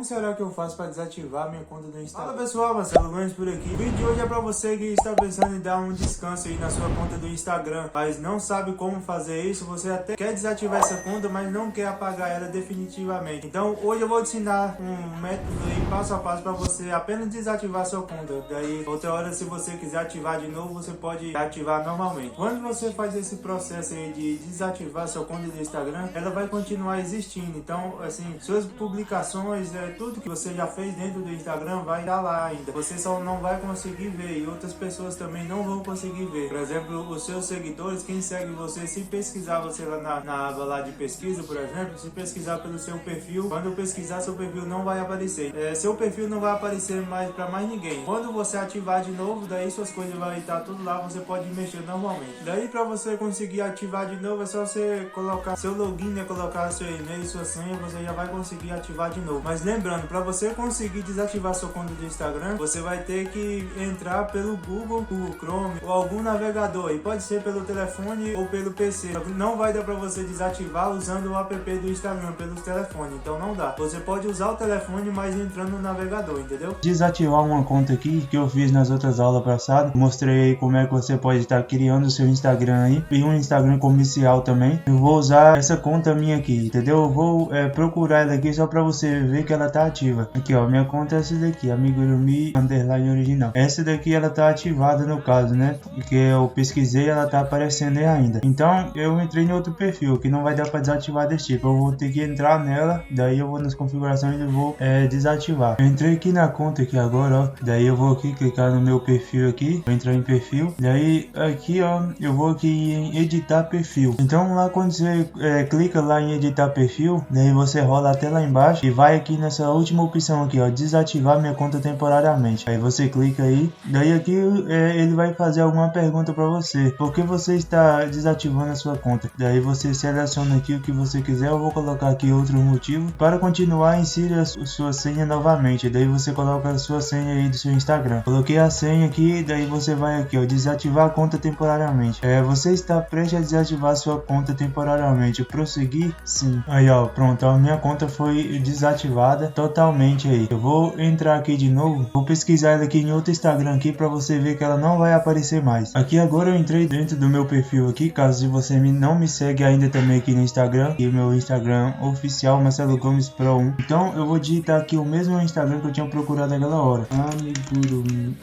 como será que eu faço para desativar minha conta do Instagram? Fala pessoal, Marcelo Gomes por aqui. O vídeo de hoje é para você que está pensando em dar um descanso aí na sua conta do Instagram, mas não sabe como fazer isso. Você até quer desativar essa conta, mas não quer apagar ela definitivamente. Então hoje eu vou te ensinar um método aí passo a passo para você apenas desativar sua conta. Daí outra hora, se você quiser ativar de novo, você pode ativar normalmente. Quando você faz esse processo aí de desativar sua conta do Instagram, ela vai continuar existindo. Então assim, suas publicações, tudo que você já fez dentro do Instagram vai estar lá ainda. Você só não vai conseguir ver e outras pessoas também não vão conseguir ver. Por exemplo, os seus seguidores, quem segue você, se pesquisar você lá na aba lá de pesquisa, por exemplo, se pesquisar pelo seu perfil, quando pesquisar seu perfil não vai aparecer. Seu perfil não vai aparecer mais para mais ninguém. Quando você ativar de novo, daí suas coisas vão estar tudo lá, você pode mexer normalmente. Daí para você conseguir ativar de novo, é só você colocar seu login, né, colocar seu e-mail, sua senha, você já vai conseguir ativar de novo. Mas lembrando, para você conseguir desativar sua conta do Instagram, você vai ter que entrar pelo Google Chrome ou algum navegador, e pode ser pelo telefone ou pelo PC. Não vai dar para você desativar usando o app do Instagram pelo telefone, então não dá. Você pode usar o telefone, mas entrando no navegador, entendeu? Desativar uma conta aqui que eu fiz nas outras aulas passadas, mostrei aí como é que você pode estar criando o seu Instagram aí, e um Instagram comercial também. Eu vou usar essa conta minha aqui, entendeu? Eu vou procurar ela aqui só para você ver que ela tá ativa. Aqui ó, minha conta é essa daqui, amigurumi underline original. Essa daqui ela tá ativada no caso, né? Porque eu pesquisei, ela tá aparecendo aí ainda. Então eu entrei em outro perfil que não vai dar para desativar desse tipo. Eu vou ter que entrar nela, daí eu vou nas configurações e vou desativar. Eu entrei aqui na conta aqui agora, ó. Daí eu vou aqui clicar no meu perfil aqui, vou entrar em perfil. Daí aqui ó, eu vou aqui em editar perfil. Então lá quando você clica lá em editar perfil, daí você rola até lá embaixo e vai aqui nessa última opção aqui ó, desativar minha conta temporariamente. Aí você clica aí, daí aqui ele vai fazer alguma pergunta para você. Por que você está desativando a sua conta? Daí você seleciona aqui o que você quiser. Eu vou colocar aqui outro motivo. Para continuar, insira a sua senha novamente. Daí você coloca a sua senha aí do seu Instagram. Coloquei a senha aqui, daí você vai aqui ó, desativar a conta temporariamente. Você está prestes a desativar a sua conta temporariamente. Prosseguir? Sim. Aí ó, pronto, a minha conta foi desativada totalmente aí. Eu vou entrar aqui de novo, vou pesquisar ela aqui em outro Instagram aqui para você ver que ela não vai aparecer mais. Aqui agora eu entrei dentro do meu perfil aqui, caso você não me segue ainda também aqui no Instagram, e o meu Instagram oficial Marcelo Gomes Pro 1. Então eu vou digitar aqui o mesmo Instagram que eu tinha procurado naquela hora. Amigurumi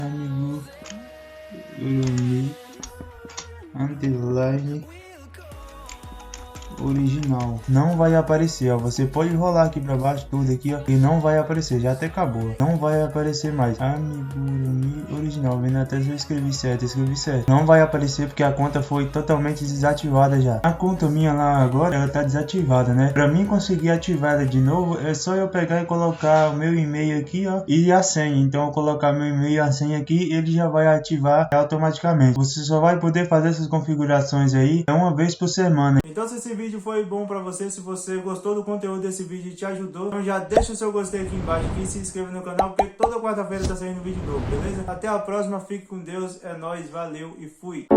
underline original. Não vai aparecer, ó. Você pode rolar aqui pra baixo tudo aqui, ó, e não vai aparecer. Já até acabou. Não vai aparecer mais. Amigurumi original. Vendo até se eu escrevi certo. Não vai aparecer porque a conta foi totalmente desativada já. A conta minha lá agora, ela tá desativada, né? Pra mim conseguir ativar ela de novo, é só eu pegar e colocar o meu e-mail aqui, ó, e a senha. Então eu colocar meu e-mail e a senha aqui, ele já vai ativar automaticamente. Você só vai poder fazer essas configurações aí uma vez por semana. Então se esse vídeo foi bom pra você, se você gostou do conteúdo desse vídeo e te ajudou, então já deixa o seu gostei aqui embaixo e se inscreva no canal, porque toda quarta-feira tá saindo vídeo novo, beleza? Até a próxima, fique com Deus, é nóis, valeu e fui!